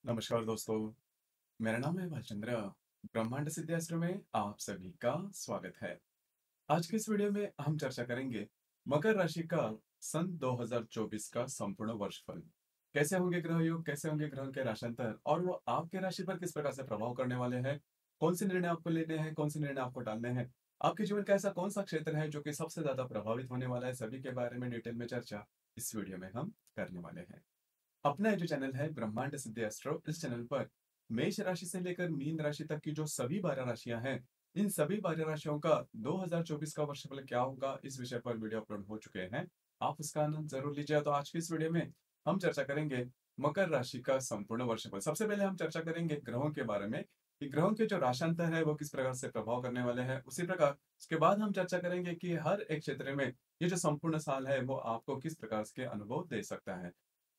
नमस्कार दोस्तों, मेरा नाम है भालचंद्र। ब्रह्मांड सिद्धास्त्र में आप सभी का स्वागत है। आज के इस वीडियो में हम चर्चा करेंगे मकर राशि का सन 2024 का संपूर्ण वर्षफल। कैसे होंगे ग्रह योग, कैसे होंगे ग्रहों के राशांतर और वो आपके राशि पर किस प्रकार से प्रभाव करने वाले हैं। कौन से निर्णय आपको लेने हैं, कौन से निर्णय आपको टालने हैं। आपके जीवन का ऐसा कौन सा क्षेत्र है जो कि सबसे ज्यादा प्रभावित होने वाला है, सभी के बारे में डिटेल में चर्चा इस वीडियो में हम करने वाले हैं। अपना जो चैनल है ब्रह्मांड सिद्धि एस्ट्रो, इस चैनल पर मेष राशि से लेकर मीन राशि तक की जो सभी 12 राशियां हैं, इन सभी 12 राशियों का 2024 का वर्षफल क्या होगा, इस विषय पर वीडियो अपलोड हो चुके हैं। आप उसका आनंद जरूर लीजिए। तो आज की इस वीडियो में हम चर्चा करेंगे मकर राशि का संपूर्ण वर्षफल। सबसे पहले हम चर्चा करेंगे ग्रहों के बारे में कि ग्रहों के जो राशांतर है वो किस प्रकार से प्रभाव करने वाले हैं। उसी प्रकार उसके बाद हम चर्चा करेंगे कि हर एक क्षेत्र में ये जो संपूर्ण साल है वो आपको किस प्रकार के अनुभव दे सकता है।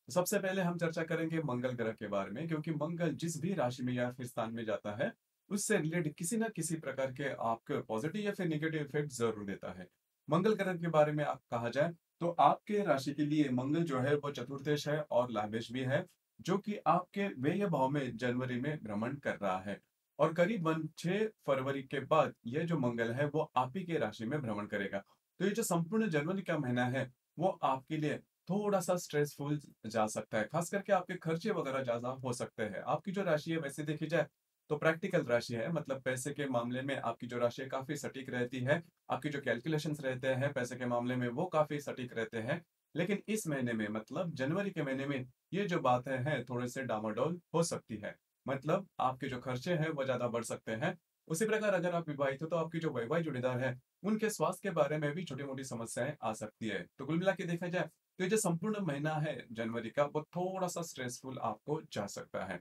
सबसे पहले हम चर्चा करेंगे मंगल ग्रह के बारे में, क्योंकि मंगल जिस भी राशि में या फिर स्थान में जाता है उससे रिलेटेड किसी न किसी प्रकार के आपके पॉजिटिव या फिर नेगेटिव इफेक्ट जरूर देता है। मंगल ग्रह के बारे में आप कहा जाए तो आपके राशि के लिए मंगल जो है वो चतुर्देश है और लाभेश भी है, जो कि आपके व्यय भाव में जनवरी में भ्रमण कर रहा है। और करीबन 6 फरवरी के बाद यह जो मंगल है वो आप ही के राशि में भ्रमण करेगा। तो ये जो संपूर्ण जनवरी का महीना है वो आपके लिए थोड़ा सा स्ट्रेसफुल जा सकता है, खास करके आपके खर्चे वगैरह ज्यादा हो सकते हैं। आपकी जो राशि है वैसे देखी जाए तो प्रैक्टिकल राशि है, मतलब पैसे के मामले में आपकी जो राशि है काफी सटीक रहती है। आपकी जो कैलकुलेशंस रहते हैं पैसे के मामले में वो काफी सटीक रहते हैं। लेकिन इस महीने में, मतलब जनवरी के महीने में, ये जो बात है थोड़े से डामाडोल हो सकती है। मतलब आपके जो खर्चे हैं वो ज्यादा बढ़ सकते हैं। उसी प्रकार अगर आप विवाहित हो तो आपकी जो वैवाहिक जोड़ीदार है उनके स्वास्थ्य के बारे में भी छोटी मोटी समस्याएं आ सकती है। तो कुल मिला के देखा जाए तो ये जो संपूर्ण महीना है जनवरी का वो थोड़ा सा स्ट्रेसफुल आपको जा सकता है।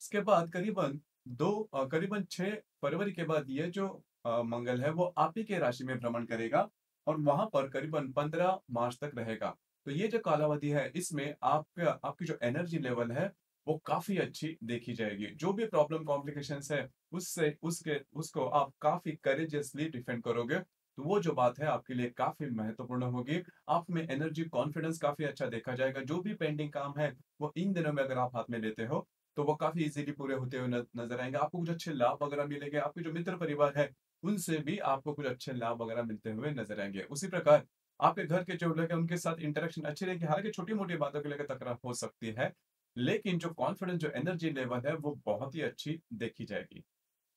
इसके बाद करीबन 6 फरवरी के बाद ये जो मंगल है वो आप ही के राशि में भ्रमण करेगा और वहां पर करीबन 15 मार्च तक रहेगा। तो ये जो कालावधि है इसमें आपका आपकी जो एनर्जी लेवल है वो काफी अच्छी देखी जाएगी। जो भी प्रॉब्लम कॉम्प्लिकेशंस है उससे उसके उसको आप काफी करेजियसली डिफेंड करोगे। तो वो जो बात है आपके लिए काफी महत्वपूर्ण होगी। आप में एनर्जी कॉन्फिडेंस काफी अच्छा देखा जाएगा। जो भी पेंडिंग काम है वो इन दिनों में अगर आप हाथ में लेते हो तो वो काफी इजीली पूरे होते हुए नजर आएंगे। आपको कुछ अच्छे लाभ वगैरह मिलेंगे। आपके जो मित्र परिवार है उनसे भी आपको कुछ अच्छे लाभ वगैरह मिलते हुए नजर आएंगे। उसी प्रकार आपके घर के जो लोग हैं उनके साथ इंटरेक्शन अच्छी रहेगी। हालांकि छोटी मोटी बातों को लेकर तकरार हो सकती है, लेकिन जो कॉन्फिडेंस, जो एनर्जी लेवल है वो बहुत ही अच्छी देखी जाएगी।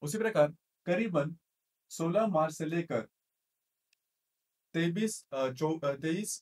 उसी प्रकार करीबन 16 मार्च से लेकर 23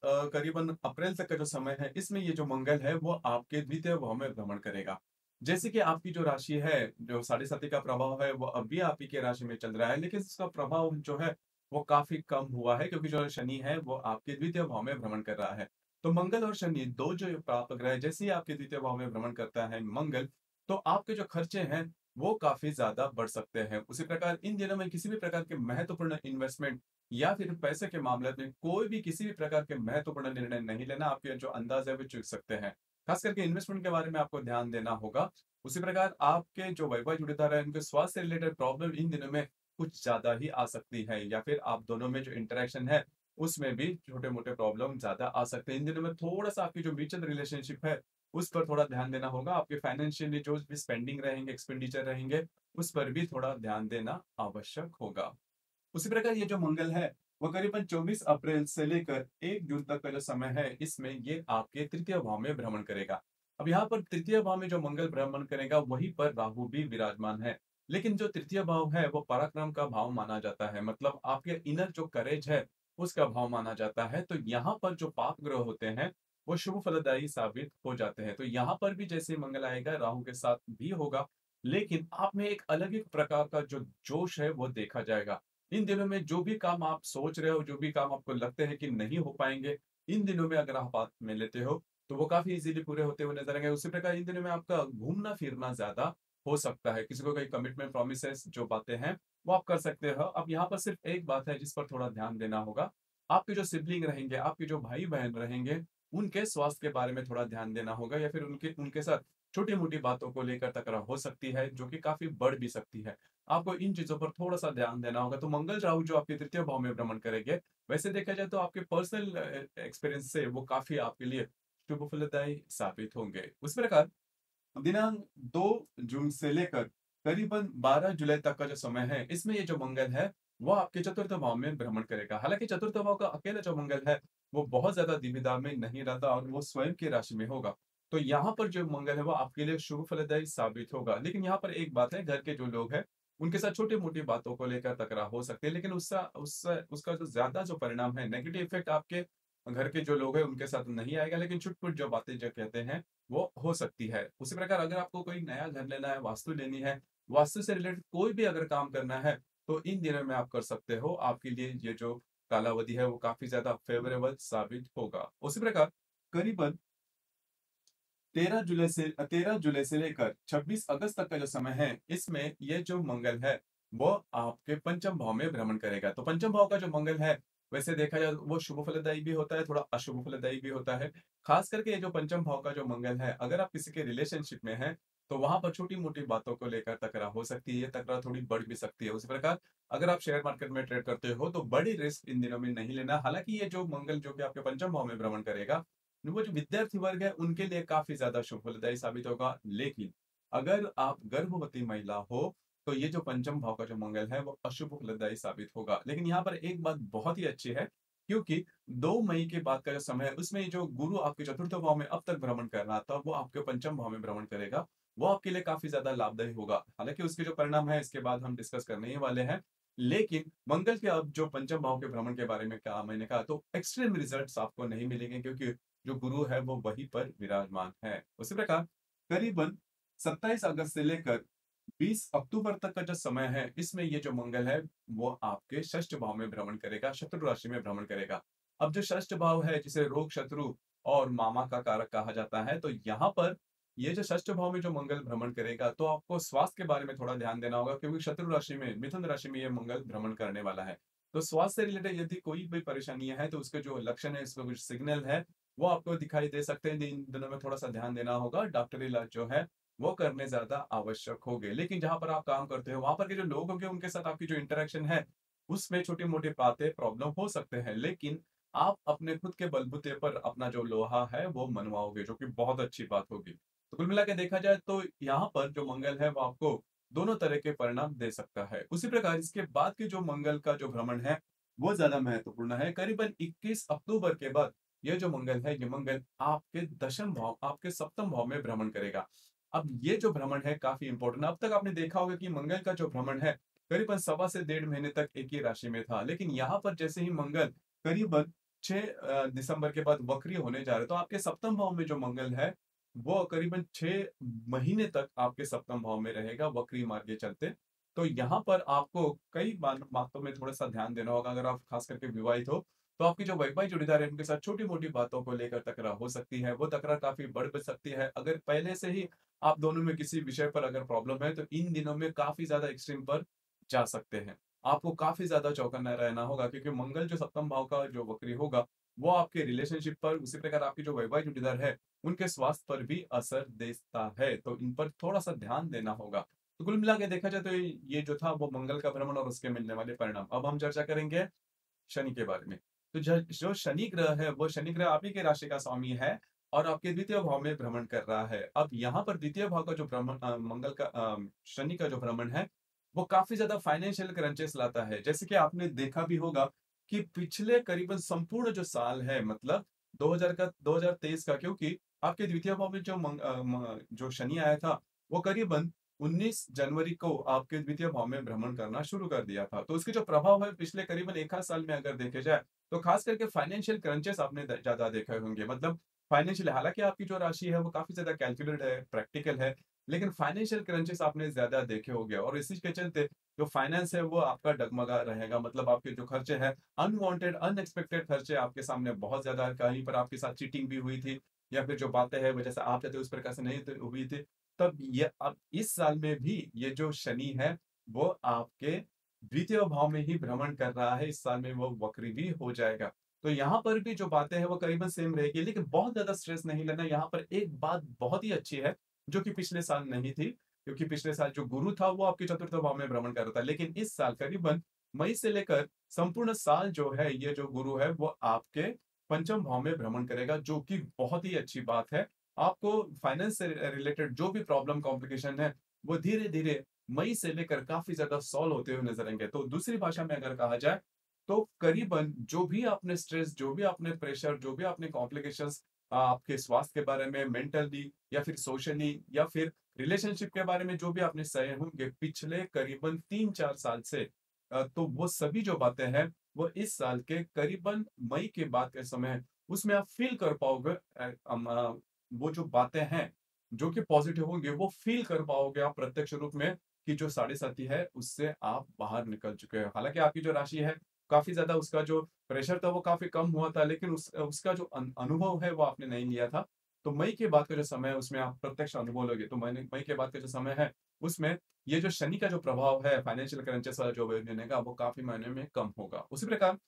करीबन अप्रैल तक का जो समय है इसमें ये जो मंगल है वो आपके द्वितीय भाव में भ्रमण करेगा। जैसे कि आपकी जो राशि है, जो साढ़े साथी का प्रभाव है वो अभी आप ही के राशि में चल रहा है, लेकिन इसका प्रभाव जो है वो काफी कम हुआ है, क्योंकि जो शनि है वो आपके द्वितीय भाव में भ्रमण कर रहा है। तो मंगल और शनि दो जो प्राप्त ग्रह है, जैसे ही आपके द्वितीय भाव में भ्रमण करता है मंगल, तो आपके जो खर्चे हैं वो काफी ज्यादा बढ़ सकते हैं। उसी प्रकार इन दिनों में किसी भी प्रकार के महत्वपूर्ण इन्वेस्टमेंट या फिर पैसे के मामले में कोई भी किसी भी प्रकार के महत्वपूर्ण निर्णय नहीं लेना। आपके जो अंदाज है वो चूक सकते हैं। खास करके इन्वेस्टमेंट के बारे में आपको ध्यान देना होगा। उसी प्रकार आपके जो वैवाहिक जुड़ीदार है उनके स्वास्थ्य से रिलेटेड प्रॉब्लम इन दिनों में कुछ ज्यादा ही आ सकती है, या फिर आप दोनों में जो इंटरेक्शन है उसमें भी छोटे मोटे प्रॉब्लम ज्यादा आ सकते हैं। इन दिनों में थोड़ा सा आपकी जो म्यूचुअल रिलेशनशिप है उस पर थोड़ा ध्यान देना होगा। आपके फाइनेंशियली जो भी स्पेंडिंग रहेंगे, एक्सपेंडिचर रहेंगे, उस पर भी थोड़ा ध्यान देना आवश्यक होगा। उसी प्रकार ये जो मंगल है वो करीबन 24 अप्रैल से लेकर 1 जून तक का जो समय है इसमें ये आपके तृतीय भाव में भ्रमण करेगा। अब यहाँ पर तृतीय भाव में जो मंगल भ्रमण करेगा वहीं पर राहु भी विराजमान है। लेकिन जो तृतीय भाव है वो पराक्रम का भाव माना जाता है, मतलब आपके इनर जो करेज है उसका भाव माना जाता है। तो यहाँ पर जो पाप ग्रह होते हैं वो शुभ फलदायी साबित हो जाते हैं। तो यहाँ पर भी जैसे मंगल आएगा राहु के साथ भी होगा, लेकिन आप में एक अलग ही प्रकार का जो जोश है वो देखा जाएगा। इन दिनों में जो भी काम आप सोच रहे हो, जो भी काम आपको लगते हैं कि नहीं हो पाएंगे, इन दिनों में अगर आप हाथ में लेते हो तो वो काफी इजीली पूरे होते हुए नजर आएंगे। उसी प्रकार इन दिनों में आपका घूमना फिरना ज्यादा हो सकता है। किसी को कोई कमिटमेंट प्रोमिस जो बातें हैं वो आप कर सकते हो। अब यहाँ पर सिर्फ एक बात है जिस पर थोड़ा ध्यान देना होगा। आपके जो सिबलिंग रहेंगे, आपके जो भाई बहन रहेंगे, उनके स्वास्थ्य के बारे में थोड़ा ध्यान देना होगा, या फिर उनके उनके साथ छोटी मोटी बातों को लेकर तकरार हो सकती है जो कि काफी बढ़ भी सकती है। आपको इन चीजों पर थोड़ा सा ध्यान देना होगा। तो मंगल राहु जो आपके तृतीय भाव में भ्रमण करेंगे, वैसे देखा जाए तो आपके पर्सनल एक्सपीरियंस से वो काफी आपके लिए शुभ फलदायी साबित होंगे। उस प्रकार दिनांक 2 जून से लेकर करीबन 12 जुलाई तक का जो समय है, इसमें ये जो मंगल है, वो आपके चतुर्थ भाव में भ्रमण करेगा। हालाँकि चतुर्थ भाव का अकेला जो मंगल है, वो बहुत ज़्यादा दिव्यता में नहीं रहता और वो स्वयं की राशि में होगा। तो यहाँ पर जो मंगल है, वो आपके लिए शुभ फलदायी साबित होगा। लेकिन यहाँ पर एक बात है, घर के जो लोग हैं, उनके साथ छोटी-मोटी बातों को लेकर तकरार हो सकती है, लेकिन उससा उससे उसका जो ज़्यादा जो परिणाम है, नेगेटिव इफ़ेक्ट आपके घर के जो लोग हैं, उनके साथ नहीं आएगा, लेकिन छुट-पुट जो बातें जो कहते हैं, वो हो सकती है। उसी प्रकार अगर आपको कोई नया घर लेना है, वास्तु लेनी है, वास्तु से रिलेटेड कोई भी अगर काम करना है, तो इन दिनों में आप कर सकते हो। आपके लिए ये जो कालावधि है, वो काफ़ी ज़्यादा फ़ेवरेबल साबित होगा। उसी प्रकार करीबन 13 जुलाई से लेकर 26 अगस्त तक का जो समय है, इसमें ये जो मंगल है, वो आपके पंचम भाव में भ्रमण करेगा। तो पंचम भाव का जो मंगल है, वैसे देखा जाए तो वो शुभ फलदायी भी होता है, थोड़ा अशुभ फलदायी भी होता है। खास करके ये जो पंचम भाव का जो मंगल है, अगर आप किसी के रिलेशनशिप में हैं, तो वहाँ पर छोटी-मोटी बातों को लेकर तकरार हो सकती है। ये तकरार थोड़ी बढ़ भी सकती है। उसी प्रकार अगर आप शेयर मार्केट में ट्रेड करते हो, तो बड़ी रिस्क इन दिनों में नहीं लेना। हालाँकि ये जो मंगल जो कि आपके पंचम भाव में भ्रमण करेगा, वो जो विद्यार्थी वर्ग है उनके लिए काफ़ी ज़्यादा शुभ फलदायी साबित होगा। लेकिन अगर आप गर्भवती महिला हो, तो ये जो पंचम भाव का जो मंगल है वो अशुभ फलदायी साबित होगा। लेकिन यहाँ पर एक बात बहुत ही अच्छी है, क्योंकि 2 मई के बाद का जो समय है उसमें ये जो गुरु आपके चतुर्थ भाव में अब तक भ्रमण कर रहा था, वो आपके पंचम भाव में भ्रमण करेगा। वो आपके लिए काफ़ी ज़्यादा लाभदायी होगा। हालाँकि उसके जो परिणाम है इसके बाद हम डिस्कस करने ही वाले हैं। लेकिन मंगल के अब जो पंचम भाव के भ्रमण के बारे में कहा मैंने कहा, तो एक्सट्रीम रिजल्ट्स आपको नहीं मिलेंगे, क्योंकि जो गुरु है वो वहीं पर विराजमान है। उसी प्रकार करीबन 27 अगस्त से लेकर 20 अक्टूबर तक का जो समय है, इसमें ये जो मंगल है, वो आपके षष्ठ भाव में भ्रमण करेगा, शत्रु राशि में भ्रमण करेगा। अब जो षष्ठ भाव है, जिसे रोग, शत्रु और मामा का कारक कहा जाता है, तो यहाँ पर ये जो षष्ठ भाव में जो मंगल भ्रमण करेगा, तो आपको स्वास्थ्य के बारे में थोड़ा ध्यान देना होगा, क्योंकि शत्रु राशि में, मिथुन राशि में ये मंगल भ्रमण करने वाला है। तो स्वास्थ्य से रिलेटेड यदि कोई भी परेशानियाँ हैं, तो उसके जो लक्षण है, इसका कुछ सिग्नल है, वो आपको दिखाई दे सकते हैं। इन दिनों में थोड़ा-सा ध्यान देना होगा, डॉक्टरी इलाज जो है, वो करने ज़्यादा आवश्यक होंगे। लेकिन जहाँ पर आप काम करते हो, वहाँ पर के जो लोग होंगे, उनके साथ आपकी जो इंटरेक्शन है, उसमें छोटी-मोटी बातें प्रॉब्लम हो सकते हैं। लेकिन आप अपने खुद के बलबूते पर अपना जो लोहा है, वो मनवाओगे, जो कि बहुत अच्छी बात होगी। तो कुल मिला के देखा जाए तो यहाँ पर जो मंगल है, वो आपको दोनों तरह के परिणाम दे सकता है। उसी प्रकार इसके बाद के जो मंगल का जो भ्रमण है, वो ज़्यादा महत्वपूर्ण है। करीबन 21 अक्टूबर के बाद ये जो मंगल है, ये मंगल आपके दशम भाव, आपके सप्तम भाव में भ्रमण करेगा। अब ये जो भ्रमण है काफ़ी इम्पोर्टेंट है। अब तक आपने देखा होगा कि मंगल का जो भ्रमण है, करीबन सवा से डेढ़ महीने तक एक ही राशि में था। लेकिन यहाँ पर जैसे ही मंगल करीबन 6 दिसंबर के बाद वक्री होने जा रहे हैं, तो आपके सप्तम भाव में जो मंगल है, वो करीबन 6 महीने तक आपके सप्तम भाव में रहेगा वक्री मार्ग के चलते। तो यहाँ पर आपको कई बातों में थोड़ा-सा ध्यान देना होगा। अगर आप खास करके विवाहित हो, तो आपकी जो वैवाहिक जोड़ीदार है, उनके साथ छोटी-मोटी बातों को लेकर तकरार हो सकती है। वो तकरार काफ़ी बढ़ भी सकती है। अगर पहले से ही आप दोनों में किसी विषय पर अगर प्रॉब्लम है, तो इन दिनों में काफ़ी ज़्यादा एक्सट्रीम पर जा सकते हैं। आपको काफ़ी ज़्यादा चौकन्ना रहना होगा, क्योंकि मंगल जो सप्तम भाव का जो वक्री होगा, वो आपके रिलेशनशिप पर, उसी प्रकार आपकी जो वैवाहिक जोड़ीदार है, उनके स्वास्थ्य पर भी असर देता है। तो इन पर थोड़ा-सा ध्यान देना होगा। तो कुल मिला के देखा जाए तो ये जो था वो मंगल का भ्रमण और उसके मिलने वाले परिणाम। अब हम चर्चा करेंगे शनि के बारे में। तो जो शनि ग्रह है, वो शनि ग्रह आप ही के राशि का स्वामी है और आपके द्वितीय भाव में भ्रमण कर रहा है। अब यहाँ पर द्वितीय भाव का जो मंगल का शनि का जो भ्रमण है, वो काफ़ी ज़्यादा फाइनेंशियल क्रंचेस लाता है। जैसे कि आपने देखा भी होगा कि पिछले करीबन संपूर्ण जो साल है, मतलब 2023 का, क्योंकि आपके द्वितीय भाव में जो शनि आया था, वो करीबन 19 जनवरी को आपके द्वितीय भाव में भ्रमण करना शुरू कर दिया था। तो उसके जो प्रभाव है पिछले करीबन 1 आध साल में अगर देखे जाए, तो खास करके फाइनेंशियल क्रंचेस आपने ज़्यादा देखे होंगे। मतलब फाइनेंशियल, हालाँकि आपकी जो राशि है वो काफ़ी ज़्यादा कैलकुलेटेड है, प्रैक्टिकल है, लेकिन फाइनेंशियल क्रंचेस आपने ज़्यादा देखे होंगे और इसी के चलते जो फाइनेंस है वो आपका डगमगा रहेगा। मतलब आपके जो खर्चे हैं, अनवांटेड, अनएक्सपेक्टेड खर्चे आपके सामने बहुत ज़्यादा, कहीं पर आपके साथ चीटिंग भी हुई थी या फिर जो बातें हैं वो जैसे आप चाहते हो उस प्रकार से नहीं हुई थी। तब ये अब इस साल में भी ये जो शनि है, वो आपके द्वितीय भाव में ही भ्रमण कर रहा है। इस साल में वो वक्री भी हो जाएगा। तो यहाँ पर भी जो बातें हैं वो करीबन सेम रहेगी, लेकिन बहुत ज़्यादा स्ट्रेस नहीं लेना। यहाँ पर एक बात बहुत ही अच्छी है, जो कि पिछले साल नहीं थी, क्योंकि पिछले साल जो गुरु था वो आपके चतुर्थ भाव में भ्रमण कर रहा था। लेकिन इस साल करीबन मई से लेकर संपूर्ण साल जो है, ये जो गुरु है वो आपके पंचम भाव में भ्रमण करेगा, जो कि बहुत ही अच्छी बात है। आपको फाइनेंस से रिलेटेड जो भी प्रॉब्लम कॉम्प्लिकेशन है, वो धीरे-धीरे मई से लेकर काफ़ी ज़्यादा सॉल्व होते हुए नज़र आएँगे। तो दूसरी भाषा में अगर कहा जाए, तो करीबन जो भी आपने स्ट्रेस, जो भी आपने प्रेशर, जो भी आपने कॉम्प्लिकेशंस आपके स्वास्थ्य के बारे में, मेंटली या फिर सोशली या फिर रिलेशनशिप के बारे में जो भी आपने सहे होंगे पिछले करीबन 3-4 साल से, तो वो सभी जो बातें हैं, वो इस साल के करीबन मई के बाद के समय है, उसमें आप फ़ील कर पाओगे। वो जो बातें हैं, जो कि पॉज़िटिव होंगे, वो फ़ील कर पाओगे आप प्रत्यक्ष रूप में कि जो साढ़े-साती है, उससे आप बाहर निकल चुके हैं। हालाँकि आपकी जो राशि है, काफ़ी ज़्यादा उसका जो प्रेशर था, वो काफ़ी कम हुआ था, लेकिन उसका जो अनुभव है, वो आपने नहीं लिया था। तो मई के बाद का जो समय है, उसमें आप प्रत्यक्ष अनुभव लोगे। तो मई के बाद का जो समय है, उसमें ये जो शनि का जो प्रभाव है, फाइनेंशियल क्रंचेस वाला जो देने का, वो काफ़ी मायने में कम होगा। उसी प्रकार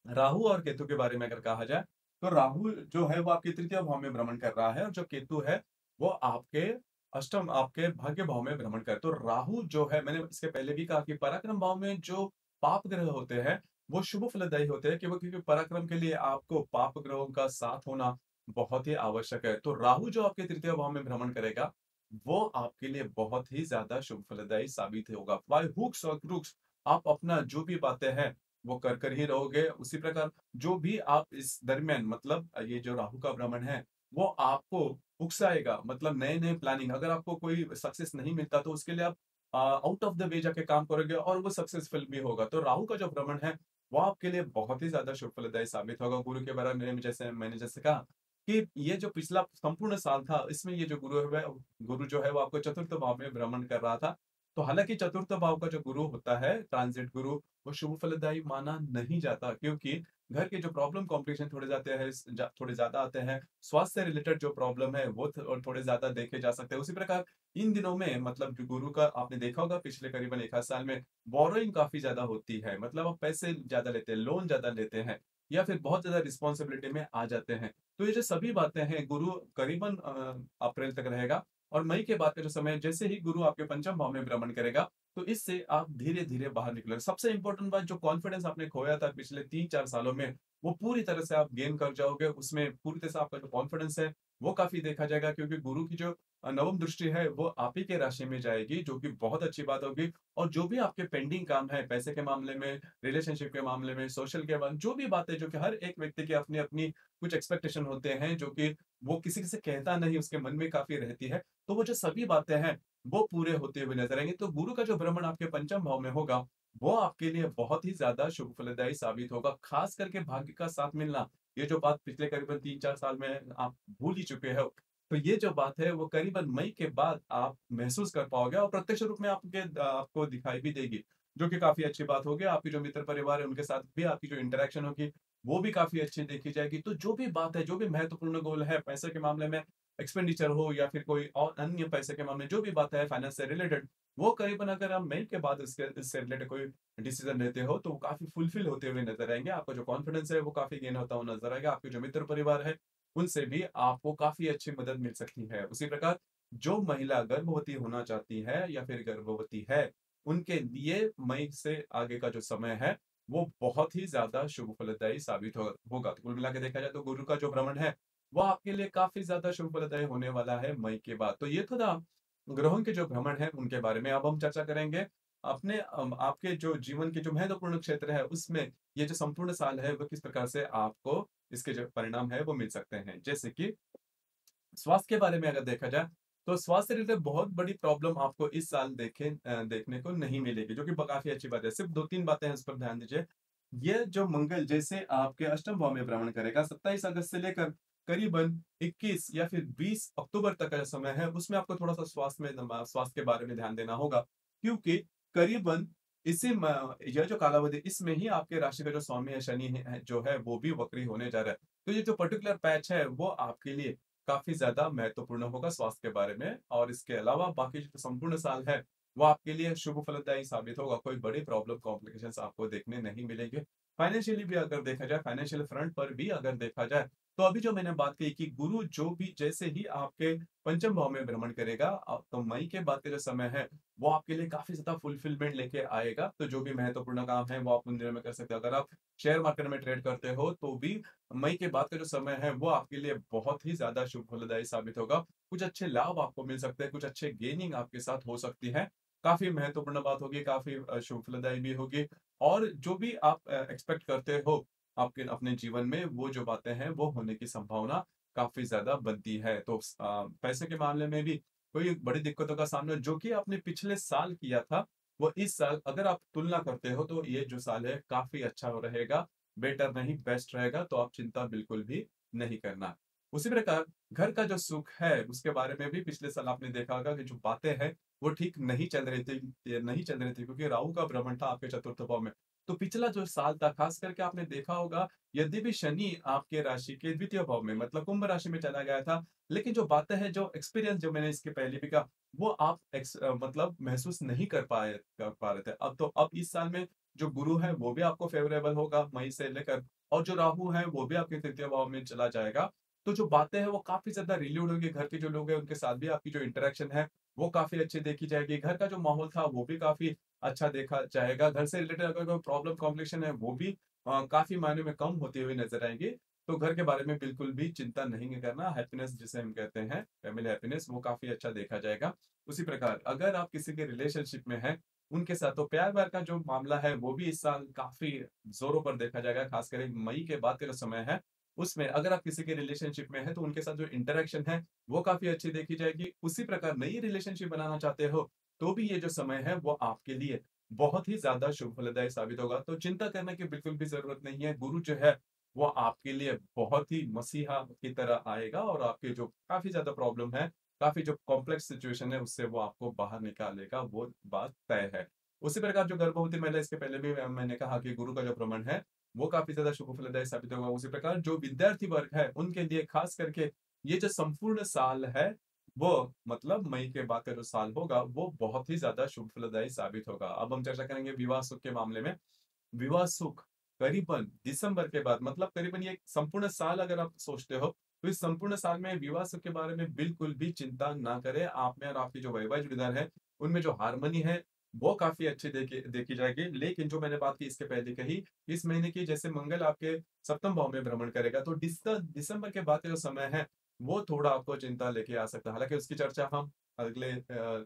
राहु और केतु के बारे में अगर कहा जाए, तो राहु जो है वो आपके तृतीय भाव में भ्रमण कर रहा है और जो केतु है, वो आपके भाग्य भाव में भ्रमण कर। तो राहु जो है, मैंने इसके पहले भी कहा कि पराक्रम भाव में जो पाप ग्रह होते हैं, वो शुभ फलदायी होते हैं कि वो, क्योंकि पराक्रम के लिए आपको पाप ग्रहों का साथ होना बहुत ही आवश्यक है। तो राहु जो आपके तृतीय भाव में भ्रमण करेगा, वो आपके लिए बहुत ही ज्यादा शुभ फलदायी साबित होगा। बाय हुक्स और क्रूक्स आप अपना जो भी बातें हैं, वो कर ही रहोगे। उसी प्रकार जो भी आप इस दरमियान, मतलब ये जो राहु का भ्रमण है, वो आपको उकसाएगा। मतलब नए-नए प्लानिंग, अगर आपको कोई सक्सेस नहीं मिलता तो उसके लिए आप आउट ऑफ द वे जाके काम करोगे और वो सक्सेसफुल भी होगा। तो राहु का जो भ्रमण है, वो आपके लिए बहुत ही ज़्यादा शुभ फलदायी साबित होगा। गुरु के बारे में जैसे मैंने जैसे कहा कि ये जो पिछला संपूर्ण साल था, इसमें ये जो गुरु जो है वो आपको चतुर्थ भाव में भ्रमण कर रहा था। तो हालाँकि चतुर्थ भाव का जो गुरु होता है, ट्रांजिट गुरु, वो शुभ फलदायी माना नहीं जाता, क्योंकि घर के जो प्रॉब्लम कॉम्प्लिकेशन थोड़े जाते हैं, थोड़े ज्यादा आते हैं। स्वास्थ्य से रिलेटेड जो प्रॉब्लम है वो थोड़े ज्यादा देखे जा सकते हैं। उसी प्रकार इन दिनों में, मतलब जो गुरु का आपने देखा होगा पिछले करीबन एक आध साल में बोरोइंग काफी ज्यादा होती है। मतलब आप पैसे ज्यादा लेते हैं, लोन ज्यादा लेते हैं या फिर बहुत ज्यादा रिस्पॉन्सिबिलिटी में आ जाते हैं। तो ये जो सभी बातें हैं, गुरु करीबन अप्रैल तक रहेगा और मई के बाद का जो समय है, जैसे ही गुरु आपके पंचम भाव में भ्रमण करेगा, तो इससे आप धीरे-धीरे बाहर निकलोगे। सबसे इम्पोर्टेंट बात, जो कॉन्फिडेंस आपने खोया था पिछले 3-4 सालों में, वो पूरी तरह से आप गेन कर जाओगे। उसमें पूरी तरह से आपका जो कॉन्फिडेंस है, वो काफ़ी देखा जाएगा, क्योंकि गुरु की जो नवम दृष्टि है, वो आप ही के राशि में जाएगी, जो कि बहुत अच्छी बात होगी। और जो भी आपके पेंडिंग काम है, पैसे के मामले में, रिलेशनशिप के मामले में, सोशल के मामले, जो भी बातें, जो कि हर एक व्यक्ति की अपनी-अपनी कुछ एक्सपेक्टेशन होते हैं, जो कि वो किसी से कहता नहीं, उसके मन में काफ़ी रहती है। तो वो जो सभी बातें हैं, वो पूरे होते हुए नज़र आएँगे। तो गुरु का जो भ्रमण आपके पंचम भाव में होगा, वो आपके लिए बहुत ही ज़्यादा शुभ फलदायी साबित होगा। ख़ास करके भाग्य का साथ मिलना, ये जो बात पिछले करीबन 3-4 साल में आप भूल ही चुके हो। तो ये जो बात है, वो करीबन मई के बाद आप महसूस कर पाओगे और प्रत्यक्ष रूप में आपको दिखाई भी देगी, जो कि काफ़ी अच्छी बात होगी। आपके जो मित्र परिवार है, उनके साथ भी आपकी जो इंटरैक्शन होगी, वो भी काफ़ी अच्छी देखी जाएगी। तो जो भी बात है, जो भी महत्वपूर्ण गोल है, पैसे के मामले में एक्सपेंडिचर हो या फिर कोई और अन्य पैसे के मामले में, जो भी बात है फाइनेंस से रिलेटेड, वो करीबन अगर आप मई के बाद इससे रिलेटेड कोई डिसीजन लेते हो, तो वो काफ़ी फुलफिल होते हुए नज़र आएँगे। आपका जो कॉन्फिडेंस है, वो काफ़ी गेन होता हुआ नज़र आएगा। आपके जो मित्र परिवार है, उनसे भी आपको काफ़ी अच्छी मदद मिल सकती है। उसी प्रकार जो महिला गर्भवती होना चाहती है या फिर गर्भवती है, उनके लिए मई से आगे का जो समय है, वो बहुत ही ज़्यादा शुभ फलदायी साबित होगा। तो कुल मिला के देखा जाए, तो गुरु का जो भ्रमण है, वो आपके लिए काफ़ी ज़्यादा शुभ फलदायी होने वाला है मई के बाद। तो ये तो था ग्रहों के जो भ्रमण है, उनके बारे में। अब हम चर्चा करेंगे आपके जो जीवन के जो महत्वपूर्ण क्षेत्र है, उसमें ये जो संपूर्ण साल है, वो किस प्रकार से आपको इसके जो परिणाम है, वो मिल सकते हैं। जैसे कि स्वास्थ्य के बारे में अगर देखा जाए, तो स्वास्थ्य रिलेटेड बहुत बड़ी प्रॉब्लम आपको इस साल देखने को नहीं मिलेगी, जो कि काफ़ी अच्छी बात है। सिर्फ 2-3 बातें हैं, उस पर ध्यान दीजिए। ये जो मंगल जैसे आपके अष्टम भाव में भ्रमण करेगा, 27 अगस्त से लेकर करीबन 21 या फिर 20 अक्टूबर तक का जो समय है, उसमें आपको थोड़ा-सा स्वास्थ्य के बारे में ध्यान देना होगा। क्योंकि करीबन यह जो कालावधि, इसमें ही आपके राशि का जो स्वामी है, शनि जो है, वो भी वक्री होने जा रहा है। तो ये जो पर्टिकुलर पैच है, वो आपके लिए काफ़ी ज़्यादा महत्वपूर्ण होगा स्वास्थ्य के बारे में। और इसके अलावा बाकी जो संपूर्ण साल है, वो आपके लिए शुभ फलदायी साबित होगा। कोई बड़ी प्रॉब्लम कॉम्प्लिकेशंस आपको देखने नहीं मिलेंगे। फाइनेंशियली भी अगर देखा जाए, फाइनेंशियल फ्रंट पर भी अगर देखा जाए, तो अभी जो मैंने बात कही कि गुरु जो भी जैसे ही आपके पंचम भाव में भ्रमण करेगा, तो मई के बाद का जो समय है वो आपके लिए काफी ज्यादा फुलफिलमेंट लेके आएगा। तो जो भी महत्वपूर्ण काम है वो आप उन दिनों में कर सकते हो। अगर आप शेयर मार्केट में ट्रेड करते हो तो भी मई के बाद का जो समय है वो आपके लिए बहुत ही ज्यादा शुभ फलदायी साबित होगा। कुछ अच्छे लाभ आपको मिल सकते हैं, कुछ अच्छे गेनिंग आपके साथ हो सकती है। काफी महत्वपूर्ण बात होगी, काफी शुभ फलदायी भी होगी। और जो भी आप एक्सपेक्ट करते हो आपके अपने जीवन में, वो जो बातें हैं वो होने की संभावना काफी ज्यादा बनती है। तो पैसे के मामले में भी कोई बड़ी दिक्कतों का सामना जो कि आपने पिछले साल किया था, वो इस साल अगर आप तुलना करते हो तो ये जो साल है काफी अच्छा रहेगा। बेटर नहीं, बेस्ट रहेगा। तो आप चिंता बिल्कुल भी नहीं करना। उसी प्रकार घर का जो सुख है उसके बारे में भी पिछले साल आपने देखा होगा कि जो बातें हैं वो ठीक नहीं चल रही थी, नहीं चल रही थी, क्योंकि राहु का भ्रमण था आपके चतुर्थ भाव में। तो पिछला जो साल था खास करके आपने देखा होगा, यदि भी शनि आपके राशि के द्वितीय भाव में मतलब कुंभ राशि में चला गया था, लेकिन जो बातें हैं, जो एक्सपीरियंस जो मैंने इसके पहले भी कहा, वो आप मतलब महसूस नहीं कर पा रहे थे। अब इस साल में जो गुरु है वो भी आपको फेवरेबल होगा मई से लेकर, और जो राहु है वो भी आपके तृतीय भाव में चला जाएगा। तो जो बातें हैं वो काफी ज्यादा रिलीव्ड होंगी। घर के जो लोग हैं उनके साथ भी आपकी जो इंटरेक्शन है वो काफी अच्छी देखी जाएगी। घर का जो माहौल था वो भी काफी अच्छा देखा जाएगा। घर से रिलेटेड अगर कोई प्रॉब्लम कॉम्प्लिकेशन है वो भी काफी मायने में कम होती हुई नजर आएंगी। तो घर के बारे में बिल्कुल भी चिंता नहीं करना। हैप्पीनेस जिसे हम कहते हैं, फैमिली हैप्पीनेस, वो काफी अच्छा देखा जाएगा। उसी प्रकार अगर आप किसी के रिलेशनशिप में हैं उनके साथ, तो प्यार व्यार का जो मामला है वो भी इस साल काफी जोरों पर देखा जाएगा। खासकर मई के बाद का जो समय है उसमें अगर आप किसी के रिलेशनशिप में है तो उनके साथ जो इंटरेक्शन है वो काफी अच्छी देखी जाएगी। उसी प्रकार नई रिलेशनशिप बनाना चाहते हो तो भी ये जो समय है वो आपके लिए बहुत ही ज्यादा शुभ फलदायी साबित होगा। तो चिंता करने की बिल्कुल भी जरूरत नहीं है। गुरु जो है वो आपके लिए बहुत ही मसीहा की तरह आएगा और आपके जो काफी ज्यादा प्रॉब्लम है, काफी जो कॉम्प्लेक्स सिचुएशन है उससे वो आपको बाहर निकालेगा, वो बात तय है। उसी प्रकार जो गर्भवती महिला, इसके पहले भी मैंने कहा कि गुरु का जो भ्रमण है वो काफी ज्यादा शुभ फलदायी साबित होगा। उसी प्रकार जो विद्यार्थी वर्ग है उनके लिए खास करके ये जो संपूर्ण साल है वो मतलब मई के बाद का जो साल होगा वो बहुत ही ज्यादा शुभ फलदायी साबित होगा। अब हम चर्चा करेंगे विवाह सुख के मामले में। विवाह सुख करीबन दिसंबर के बाद, मतलब करीबन ये संपूर्ण साल अगर आप सोचते हो तो इस संपूर्ण साल में विवाह सुख के बारे में बिल्कुल भी चिंता ना करें। आप में और आपकी जो वैवाहिक जोड़ीदार है उनमें जो हारमोनी है वो काफी अच्छी देखी जाएगी। लेकिन जो मैंने बात की इसके पहले कही, इस महीने की जैसे मंगल आपके सप्तम भाव में भ्रमण करेगा तो दिसंबर के बाद का जो समय है वो थोड़ा आपको चिंता लेके आ सकता है। हालांकि उसकी चर्चा हम अगले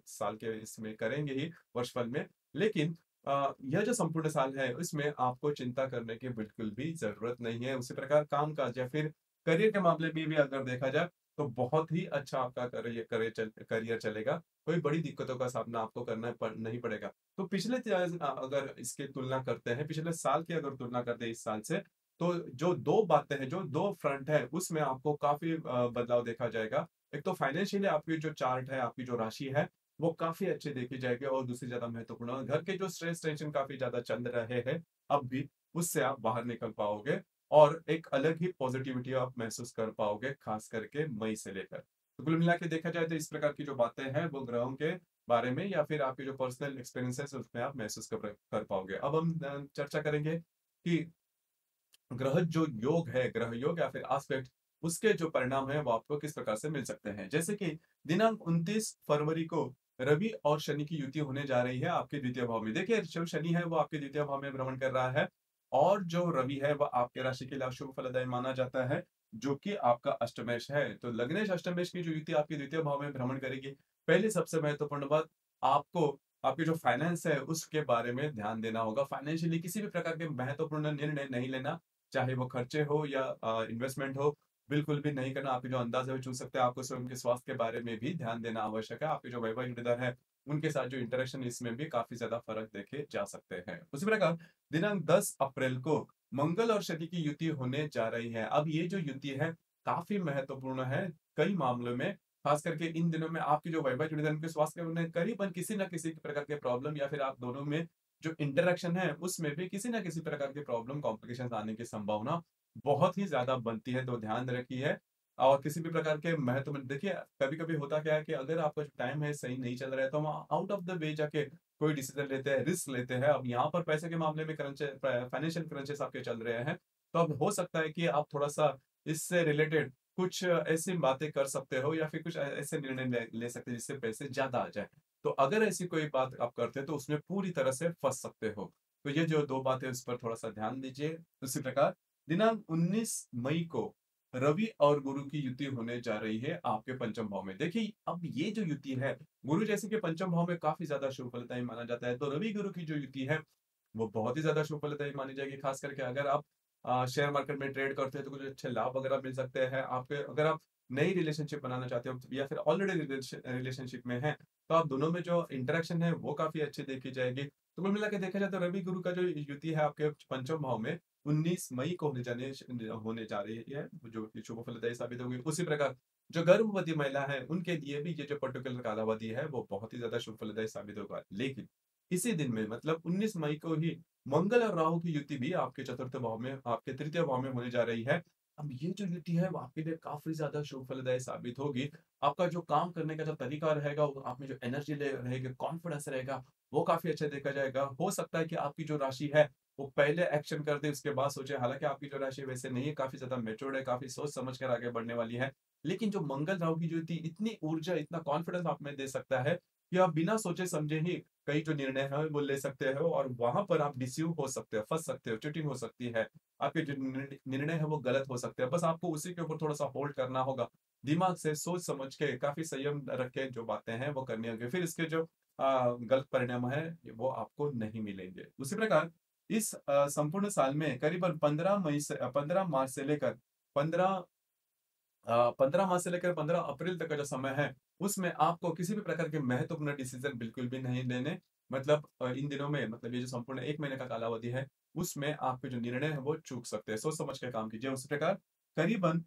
साल के इसमें करेंगे ही, वर्षफल में। लेकिन यह जो संपूर्ण साल है इसमें आपको चिंता करने की बिल्कुल भी जरूरत नहीं है। उसी प्रकार काम काज या फिर करियर के मामले में भी अगर देखा जाए तो बहुत ही अच्छा आपका करियर चलेगा। कोई बड़ी दिक्कतों का सामना आपको नहीं पड़ेगा। तो अगर इसकी तुलना करते हैं, पिछले साल की अगर तुलना करते हैं इस साल से, तो जो दो बातें हैं, जो दो फ्रंट है उसमें आपको काफी बदलाव देखा जाएगा। एक तो फाइनेंशियली आपकी जो चार्ट है, आपकी जो राशि है वो काफी अच्छी देखी जाएगी। और दूसरी ज्यादा महत्वपूर्ण, घर के जो स्ट्रेस टेंशन काफी ज्यादा चल रहे हैं अब भी, उससे आप बाहर निकल पाओगे और एक अलग ही पॉजिटिविटी आप महसूस कर पाओगे, खास करके मई से लेकर। तो कुल मिला के देखा जाए तो इस प्रकार की जो बातें हैं वो ग्रहों के बारे में या फिर आपके जो पर्सनल एक्सपीरियंसेस उसमें आप महसूस कर पाओगे। अब हम चर्चा करेंगे कि ग्रह जो योग है, ग्रह योग या फिर एस्पेक्ट, उसके जो परिणाम है वो आपको किस प्रकार से मिल सकते हैं। जैसे कि दिनांक 29 फरवरी को रवि और शनि की युति होने जा रही है आपके द्वितीय भाव में। देखिए जो शनि है वो आपके द्वितीय भाव में भ्रमण कर रहा है, और जो रवि है वह आपके राशि के लिए शुभ फलदायी माना जाता है, जो कि आपका अष्टमेश है। तो लग्नेश अष्टमेश की जो युति आपके द्वितीय भाव में भ्रमण करेगी, पहली सबसे महत्वपूर्ण बात, आपको आपके जो फाइनेंस है उसके बारे में ध्यान देना होगा। फाइनेंशियली किसी भी प्रकार के महत्वपूर्ण निर्णय नहीं लेना, चाहे वो खर्चे हो या इन्वेस्टमेंट हो, बिल्कुल भी नहीं करना। आपके जो अंदाज है वो चूक सकते हैं। आपको स्वयं के स्वास्थ्य के बारे में भी ध्यान देना आवश्यक है। आपके जो वैवाहिक जोड़ीदार है उनके साथ जो इंटरेक्शन, इसमें भी काफी ज्यादा फर्क देखे जा सकते हैं। उसी प्रकार दिनांक 10 अप्रैल को मंगल और शनि की युति होने जा रही है। अब ये जो युति है काफी महत्वपूर्ण है कई मामलों में। खास करके इन दिनों में आपके जो वैवाहिक जोड़ीदार उनके स्वास्थ्य में करीबन किसी न किसी प्रकार के प्रॉब्लम, या फिर आप दोनों में जो इंटरेक्शन है उसमें भी किसी ना किसी प्रकार के प्रॉब्लम कॉम्प्लिकेशन आने की संभावना बहुत ही ज्यादा बनती है। तो ध्यान रखिए। और किसी भी प्रकार के महत्व में देखिए, कभी कभी होता क्या है कि अगर आपका जो टाइम है सही नहीं चल रहा है तो हम आउट ऑफ द वे जाके कोई डिसीजन लेते हैं, रिस्क लेते हैं। अब यहाँ पर पैसे के मामले में क्रंच, फाइनेंशियल क्रंचेस आपके चल रहे हैं, तो अब हो सकता है कि आप थोड़ा सा इससे रिलेटेड कुछ ऐसी बातें कर सकते हो या फिर कुछ ऐसे निर्णय ले सकते हो जिससे पैसे ज्यादा आ जाए। तो अगर ऐसी कोई बात आप करते हैं तो उसमें पूरी तरह से फंस सकते हो। तो ये जो दो बातें उस पर थोड़ा सा ध्यान दीजिए। उसी प्रकार दिनांक 19 मई को रवि और गुरु की युति होने जा रही है आपके पंचम भाव में। देखिए अब ये जो युति है, गुरु जैसे कि पंचम भाव में काफी ज्यादा शुभ फलदायी माना जाता है, तो रवि गुरु की जो युति है वो बहुत ही ज्यादा शुभ फलदायी मानी जाएगी। खास करके अगर आप शेयर मार्केट में ट्रेड करते हैं तो कुछ अच्छे लाभ वगैरह मिल सकते हैं आपके। अगर आप नई रिलेशनशिप बनाना चाहते हो या फिर ऑलरेडी रिलेशनशिप में है तो आप दोनों में जो इंटरेक्शन है वो काफी अच्छी देखी जाएगी। तो कुल मिला के देखा जाए तो रवि गुरु का जो युति है आपके पंचम भाव में 19 मई को होने जा रही है, जो कि शुभ फलदायी साबित होगी। उसी प्रकार जो गर्भवती महिला है उनके लिए भी ये जो पर्टिकुलर कालावधि है वो बहुत ही ज्यादा शुभ फलदायी साबित होगा। लेकिन इसी दिन में मतलब 19 मई को ही मंगल और राहु की युति भी आपके चतुर्थ भाव में, आपके तृतीय भाव में होने जा रही है। अब ये जो युति है वो आपके लिए काफी ज्यादा शुभ फलदायी साबित होगी। आपका जो काम करने का जो तरीका रहेगा, आप में जो एनर्जी रहेगी, कॉन्फिडेंस रहेगा, वो काफी अच्छा देखा जाएगा। हो सकता है कि आपकी जो राशि है वो पहले एक्शन कर दे उसके बाद सोचे। हालांकि आपकी जो राशि वैसे नहीं है, काफी ज्यादा मेच्योर्ड है, काफी सोच समझ कर आगे बढ़ने वाली है। लेकिन जो मंगल राहु की युति इतनी ऊर्जा, इतना कॉन्फिडेंस आप में दे सकता है कि आप बिना सोचे समझे ही कई जो निर्णय है वो ले सकते हो और वहां पर आप डिसीव हो सकते हो, फंस सकते हो, चीटिंग हो सकती है। आपके जो निर्णय है वो गलत हो सकते हैं। बस आपको उसी के ऊपर थोड़ा सा होल्ड करना होगा, दिमाग से सोच समझ के काफी संयम रख के जो बातें हैं वो करनी होगी। फिर इसके जो गलत परिणाम है वो आपको नहीं मिलेंगे। उसी प्रकार इस संपूर्ण साल में करीबन 15 मार्च से लेकर 15 तक का जो समय है उसमें आपको किसी भी प्रकार के महत्वपूर्ण डिसीजन बिल्कुल भी नहीं लेने। मतलब इन दिनों में, मतलब ये जो संपूर्ण 1 महीने का कालावधि है उसमें आपके जो निर्णय है वो चूक सकते हैं। सोच समझ के काम कीजिए। उसी प्रकार करीबन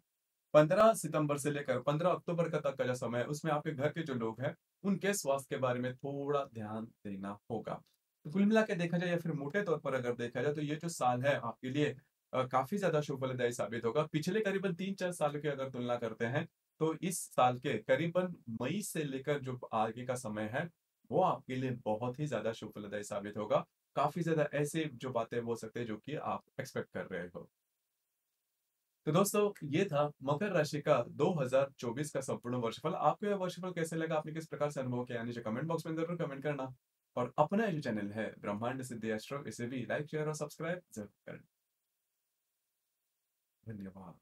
15 सितंबर से लेकर 15 अक्टूबर का तक का जो समय है उसमें आपके घर के जो लोग हैं उनके स्वास्थ्य के बारे में थोड़ा ध्यान देना होगा। तो कुल मिला के देखा जाए या फिर मोटे तौर पर अगर देखा जाए तो ये जो साल है आपके लिए काफी ज्यादा शुभ फलदायी साबित होगा। पिछले करीबन 3-4 साल की अगर तुलना करते हैं तो इस साल के करीबन मई से लेकर जो आगे का समय है वो आपके लिए बहुत ही ज्यादा शुभ फलदायी साबित होगा। काफी ज्यादा ऐसे जो बातें हो सकते हैं जो कि आप एक्सपेक्ट कर रहे हो। तो दोस्तों ये था मकर राशि का 2024 का संपूर्ण वर्षफल। आपको यह वर्षफल कैसे लगा, आपने किस प्रकार से अनुभव किया, नीचे कमेंट बॉक्स में जरूर कमेंट करना। और अपना ये जो चैनल है ब्रह्मांड सिद्धि एस्ट्रो, इसे भी लाइक शेयर और सब्सक्राइब जरूर करें। धन्यवाद।